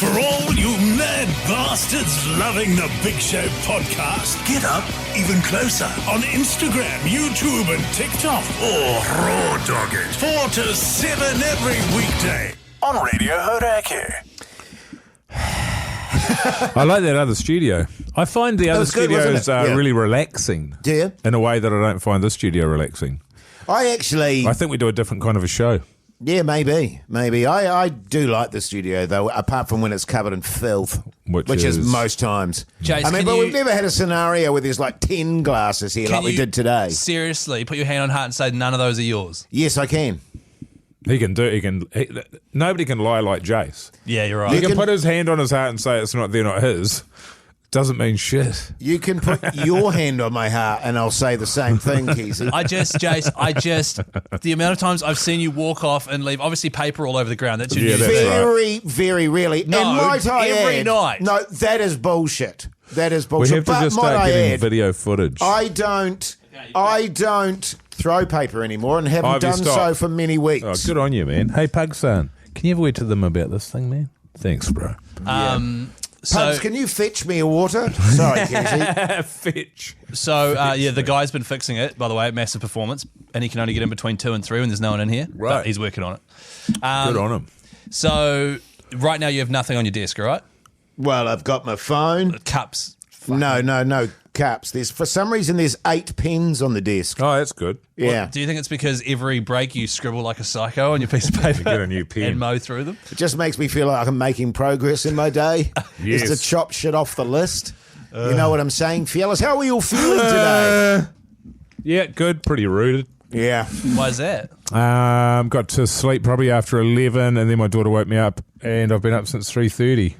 For all you mad bastards loving the Big Show podcast, get up even closer on Instagram, YouTube and TikTok. Or raw dog it 4 to 7 every weekday on Radio Hauraki. I like that other studio. I find the other studios are really relaxing. Do you? In a way that I don't find this studio relaxing. I think we do a different kind of a show. Yeah, maybe. I do like the studio, though, apart from when it's covered in filth, which is most times. Jace, we've never had a scenario where there's like 10 glasses here like we did today. Seriously, put your hand on heart and say none of those are yours. Yes, I can. Nobody can lie like Jace. Yeah, you're right. He can put his hand on his heart and say they're not his. Doesn't mean shit. You can put your hand on my heart and I'll say the same thing, Keyzie. Jace, the amount of times I've seen you walk off and leave, obviously paper all over the ground. That's your very, very rarely. No, and might I every add, night. No, that is bullshit. We have to just start getting video footage. I don't throw paper anymore and haven't done so for many weeks. Oh, good on you, man. Hey, Pugson, can you ever wait to them about this thing, man? Thanks, bro. Pugs, can you fetch me a water? Sorry, Keyzie. Fetch. So, the guy's been fixing it, by the way, massive performance, and he can only get in between 2 and 3 when there's no one in here. Right. But he's working on it. Good on him. So, right now you have nothing on your desk, right? Well, I've got my phone. Cups. No cups. For some reason, there's 8 pens on the desk. Oh, that's good. Yeah. Well, do you think it's because every break you scribble like a psycho on your piece of paper get a new pen and mow through them? It just makes me feel like I'm making progress in my day. Yes. Is to chop shit off the list. You know what I'm saying, fellas? How are we all feeling today? Yeah, good. Pretty rooted. Yeah. Why is that? Got to sleep probably after 11, and then my daughter woke me up, and I've been up since 3:30.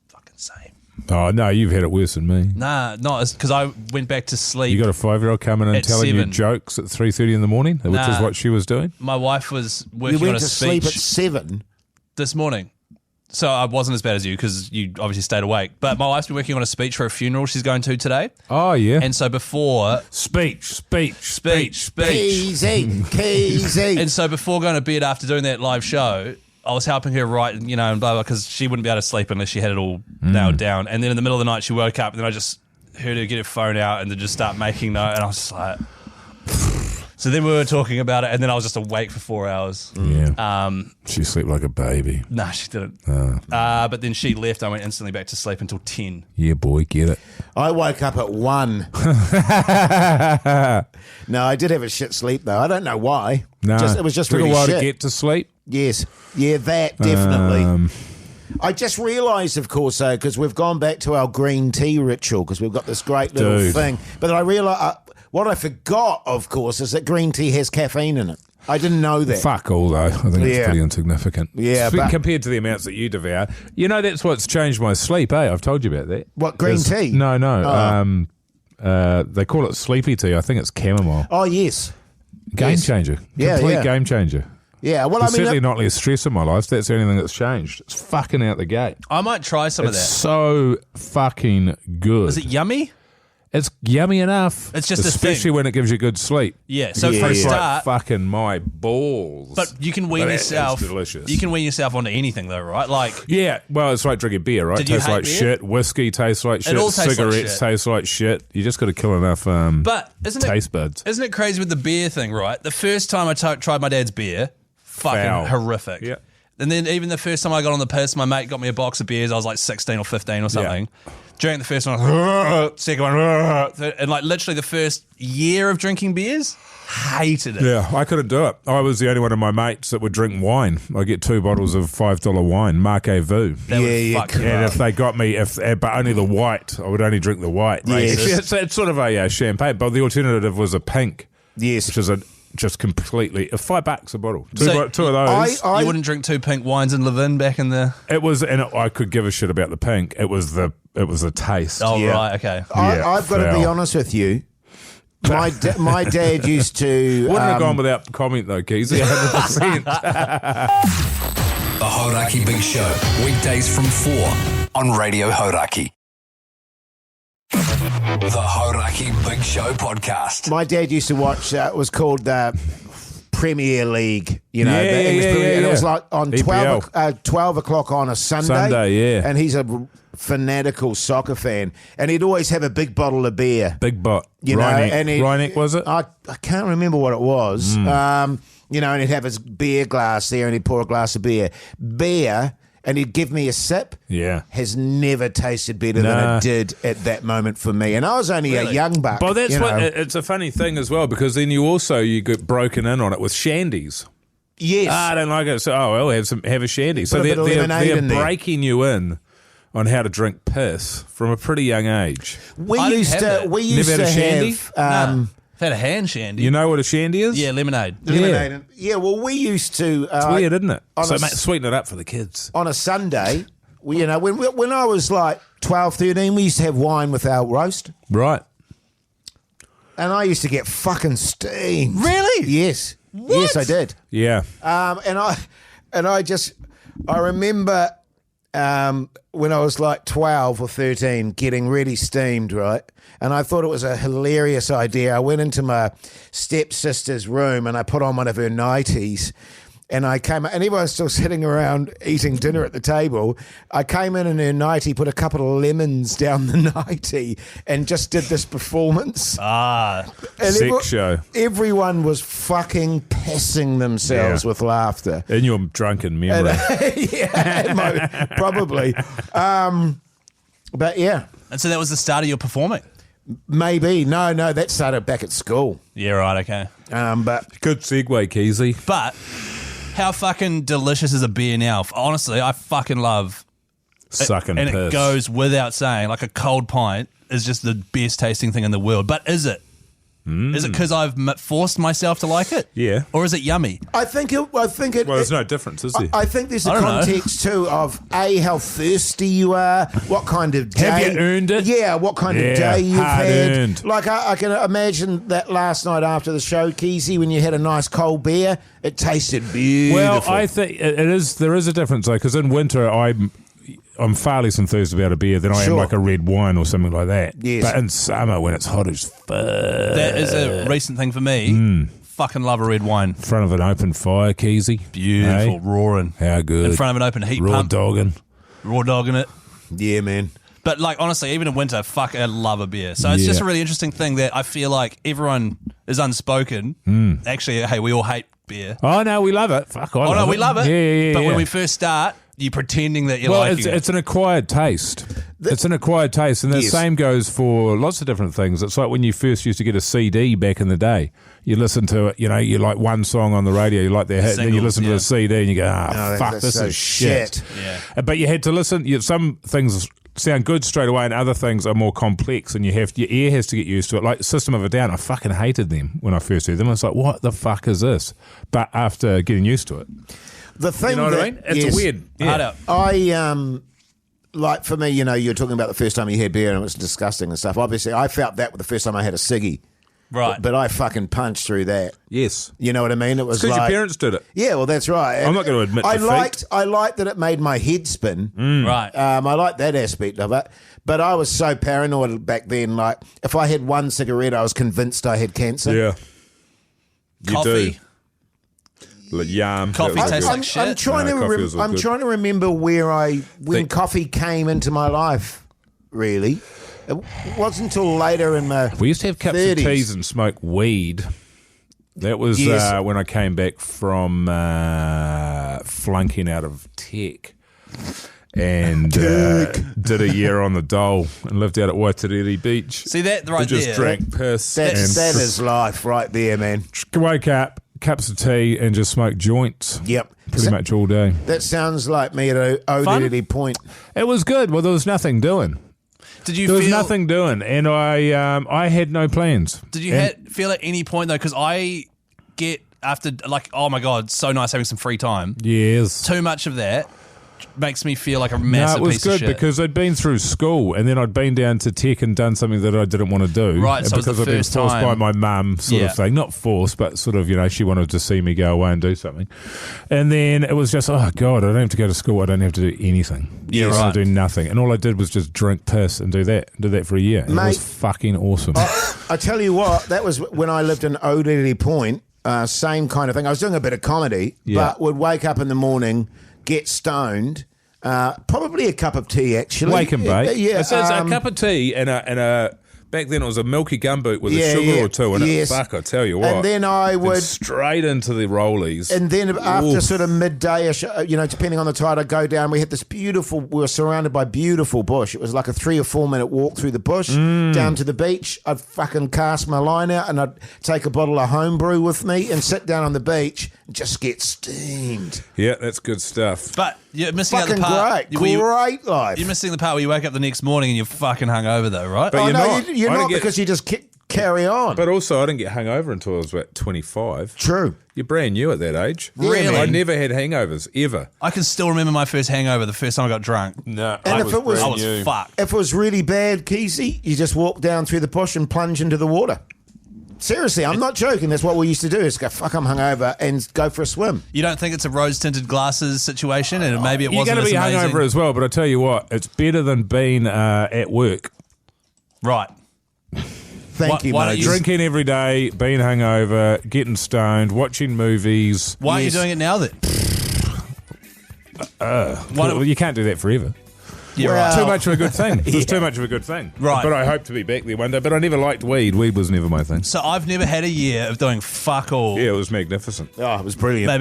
Fucking same. Oh, no, you've had it worse than me. Nah, not because I went back to sleep. You got a 5-year-old coming and at telling 7. you jokes at 3:30 in the morning, which is what she was doing? My wife was working You on went a to speech sleep at 7? this morning. So I wasn't as bad as you because you obviously stayed awake. But my wife's been working on a speech for a funeral she's going to today. Oh, yeah. And so before... Speech. Keyzie. And so before going to bed after doing that live show, I was helping her write, and blah, blah, because she wouldn't be able to sleep unless she had it all nailed down. And then in the middle of the night, she woke up, and then I just heard her get her phone out and then just start making note. And I was just like... So then we were talking about it, and then I was just awake for 4 hours. Yeah. She slept like a baby. Nah, she didn't. But then she left. I went instantly back to sleep until 10. Yeah, boy, get it. I woke up at 1. No, I did have a shit sleep, though. I don't know why. No. It was just took really a while shit. to get to sleep. Yes. Yeah, that, definitely. I just realised, of course, because we've gone back to our green tea ritual, because we've got this great little thing. But I realised... what I forgot, of course, is that green tea has caffeine in it. I didn't know that. Fuck all, though. I think it's pretty insignificant. Yeah, but compared to the amounts that you devour. That's what's changed my sleep, eh? I've told you about that. What, green tea? No. They call it sleepy tea. I think it's chamomile. Oh, yes. Game changer. Complete game changer. Yeah, well, There's certainly not less stress in my life. That's the only thing that's changed. It's fucking out the gate. I might try some of that. It's so fucking good. Is it yummy? It's yummy enough. It's just especially when it gives you good sleep. Yeah. So for a start, like fucking my balls. But you can wean yourself. Delicious. You can wean yourself onto anything, though, right? Like well, it's like drinking beer, right? It tastes like shit. Whiskey tastes like shit. Cigarettes taste like shit. You just got to kill enough. But taste buds. Isn't it crazy with the beer thing, right? The first time I tried my dad's beer, fucking horrific. Yeah. And then even the first time I got on the piss, my mate got me a box of beers. I was like 16 or 15 or something. Yeah. Drank the first one, second one, and like literally the first year of drinking beers, hated it. Yeah, I couldn't do it. I was the only one of my mates that would drink wine. I get 2 bottles of $5 wine, Marquez Vu. And if they got me, but only the white, I would only drink the white. Yes. It's sort of a champagne, but the alternative was a pink. Yes, which is just completely $5 a bottle. Two of those. You wouldn't drink 2 pink wines in Levin back in the. It was, and I could give a shit about the pink. It was the taste. Oh right, okay. I've got to be honest with you. My dad used to. Wouldn't have gone without comment though, Keyzie. 100%. The Hauraki Big Show, weekdays from 4 on Radio Hauraki. The Hauraki Big Show podcast. My dad used to watch. It was called Premier League, you know. And it was like on 12 o'clock on a Sunday. And he's a fanatical soccer fan. And he'd always have a big bottle of beer. Big bot. You know, and Rhineck, was it? I can't remember what it was. You know, and he'd have his beer glass there and he'd pour a glass of beer. And he'd give me a sip. Yeah. Has never tasted better than it did at that moment for me. And I was only a young buck. But that's it's a funny thing as well, because then you get broken in on it with shandies. Yes. I don't like it. So, have a shandy. So they're breaking you in on how to drink piss from a pretty young age. We used to have I've had a hand shandy. You know what a shandy is? Yeah, lemonade. Yeah, well, we used to... it's weird, isn't it? So sweeten it up for the kids. On a Sunday, when I was like 12, 13, we used to have wine with our roast. Right. And I used to get fucking steamed. Really? Yes. What? Yes, I did. Yeah. I remember when I was like 12 or 13 getting really steamed, right? And I thought it was a hilarious idea. I went into my stepsister's room and I put on one of her nighties. And I came, and everyone's still sitting around eating dinner at the table. I came in her nightie, put a couple of lemons down the nightie, and just did this performance. Sex show. Everyone was fucking pissing themselves with laughter. In your drunken memory. Probably. But yeah. And so that was the start of your performing? Maybe. No, that started back at school. Yeah, right, okay. But good segue, Keyzie. But how fucking delicious is a beer now? Honestly, I fucking love sucking and piss. It goes without saying, like a cold pint is just the best tasting thing in the world. But is it? Is it because I've forced myself to like it? Yeah. Or is it yummy? I think it. Well, there's no difference, is there? I think there's a context too of how thirsty you are, what kind of day. Have you earned it? Yeah, what kind of day you've hard had. Earned. Like I can imagine that last night after the show, Keyzie, when you had a nice cold beer, it tasted beautiful. Well, I think it is. There is a difference though, because in winter I'm far less enthused about a beer than I am like a red wine or something like that. Yes. But in summer when it's hot as fuck. That is a recent thing for me. Fucking love a red wine. In front of an open fire, Keyzie. Beautiful, roaring. How good. In front of an open heat Raw pump. Raw dogging it. Yeah, man. But like honestly, even in winter, I love a beer. So it's just a really interesting thing that I feel like everyone is unspoken. Actually, hey, we all hate beer. Oh no, we love it. Fuck, we love it. Yeah. But when we first start, you're pretending that you're liking it. It's an acquired taste. It's an acquired taste, and the same goes for lots of different things. It's like when you first used to get a CD back in the day. You listen to it, you like one song on the radio, you like their hit, and then you listen to the CD and you go, fuck, this is shit. Yeah. But you had to listen. Some things sound good straight away, and other things are more complex, and your ear has to get used to it. Like System of a Down, I fucking hated them when I first heard them. I was like, what the fuck is this? But after getting used to it. The thing you know what I mean? It's weird. Yeah. Like for me, you're talking about the first time you had beer and it was disgusting and stuff. Obviously, I felt that with the first time I had a ciggy. Right. But I fucking punched through that. Yes. You know what I mean? It was because like... your parents did it. Yeah, well, that's right. I'm not going to admit defeat. I liked that it made my head spin. Right. I liked that aspect of it. But I was so paranoid back then. Like, if I had one cigarette, I was convinced I had cancer. Yeah. Coffee. Do. Yam. Coffee tastes like shit. I'm trying to remember when coffee came into my life, really. It wasn't until later in my We used to have cups 30s. of teas and smoke weed. That was when I came back from flunking out of tech. And did a year on the dole and lived out at Waitariri Beach. See that right there? Just drank piss. That is life right there, man. Wake up, cups of tea, and just smoke joints. Yep. Pretty much all day. That sounds like me at O'Diddy Point. It was good. Well, there was nothing doing. There was nothing doing, and I had no plans. Did you feel at any point, though, because I get after, like, oh my God, so nice having some free time. Yes. Too much of that makes me feel like a massive piece of shit. No, it was good because I'd been through school and then I'd been down to tech and done something that I didn't want to do. Right, so because it was the I'd been first forced time. by my mum sort of thing. Not forced, but sort of, she wanted to see me go away and do something. And then it was just, oh God, I don't have to go to school. I don't have to do anything. Yeah, right. I do nothing. And all I did was just drink piss and do that. Do that for a year. And it was fucking awesome. I tell you what, that was when I lived in O'Diddy Point. same kind of thing. I was doing a bit of comedy, but would wake up in the morning, get stoned, probably a cup of tea, actually. Wake and bake. Yeah. It says a cup of tea and a back then it was a milky gumboot with a sugar or two in it. Fuck, I tell you what. And then I would... straight into the rollies. And then after sort of midday-ish, depending on the tide, I'd go down. We had this beautiful... We were surrounded by beautiful bush. It was like a 3 or 4 minute walk through the bush, down to the beach. I'd fucking cast my line out and I'd take a bottle of homebrew with me and sit down on the beach and just get steamed. Yeah, that's good stuff. But you're missing fucking out the part. Great life. You're missing the part where you wake up the next morning and you're fucking hungover, though, right? But you're not because you just carry on. But also, I didn't get hungover until I was about 25. True. You're brand new at that age. Really? I never had hangovers, ever. I can still remember my first hangover, the first time I got drunk. No, and I was fucked. If it was really bad, Keyzie, you just walk down through the bush and plunge into the water. Seriously, I'm not joking. That's what we used to do, is go, fuck, I'm hungover, and go for a swim. You don't think it's a rose-tinted glasses situation, and maybe it wasn't You're going to be amazing? hungover as well, but I tell you what, it's better than being at work. Right. Thank you, mate. Drinking every day, being hungover, getting stoned, watching movies. Why aren't you doing it now then? Well, you can't do that forever. Yeah, Well, Too much of a good thing. It's too much of a good thing. Right. But I hope to be back there one day. But I never liked weed. Weed was never my thing. So I've never had a year of doing fuck all. Yeah, it was magnificent. Oh, it was brilliant. But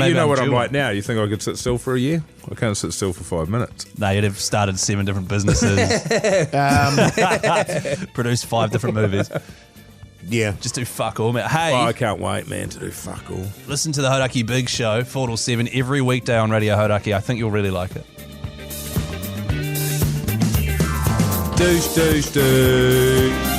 you know what I'm due. like now. You think I could sit still for a year? I can't sit still for 5 minutes. No, you'd have started 7 different businesses. Produced 5 different movies. Yeah. Just do fuck all, man. Hey, Oh, I can't wait, man, to do fuck all. listen to the Hauraki Big Show, 4 till 7, every weekday on Radio Hauraki. I think you'll really like it. Douche, douche, douche.